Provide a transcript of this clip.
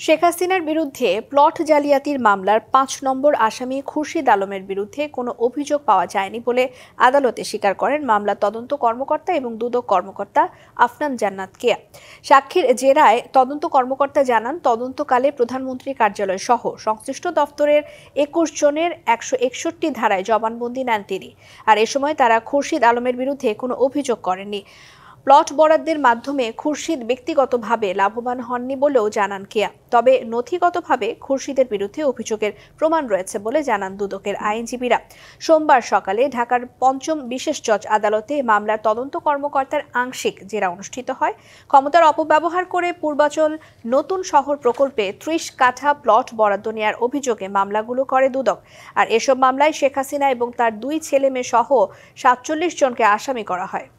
শেখ হাসিনার বিরুদ্ধে প্লট জালিয়াতির মামলার ৫ নম্বর আসামি খুরশিদ আলমের বিরুদ্ধে কোনো অভিযোগ পাওয়া যায়নি বলে আদালতে স্বীকার করেন মামলার তদন্ত কর্মকর্তা এবং দুদক কর্মকর্তা আফনান জান্নাত কেয়া। সাক্ষীর জেরায় তদন্ত কর্মকর্তা জানান, তদন্তকালে প্রধানমন্ত্রী কার্যালয় সহ সংশ্লিষ্ট দফতরের ২১ জনের ১৬১ ধারায় জবানবন্দি নেন তিনি। আর এ সময় তারা খুরশিদ আলমের বিরুদ্ধে কোনো অভিযোগ করেননি। প্লট বরাদ্দের মাধ্যমে খুরশিদ ব্যক্তিগতভাবে লাভবান হননি বলেও জানান কেয়া। তবে নথিগতভাবে খুরশিদের বিরুদ্ধে অভিযোগের প্রমাণ রয়েছে বলে জানান দুদকের আইনজীবীরা। সোমবার সকালে ঢাকার পঞ্চম বিশেষ জজ আদালতে মামলার তদন্ত কর্মকর্তার আংশিক জেরা অনুষ্ঠিত হয়। ক্ষমতার অপব্যবহার করে পূর্বাচল নতুন শহর প্রকল্পে ৩০ কাঠা প্লট বরাদ্দ নেওয়ার অভিযোগে মামলাগুলো করে দুদক। আর এসব মামলায় শেখ হাসিনা এবং তার ২ ছেলে মেয়ে সহ ৪৭ জনকে আসামি করা হয়।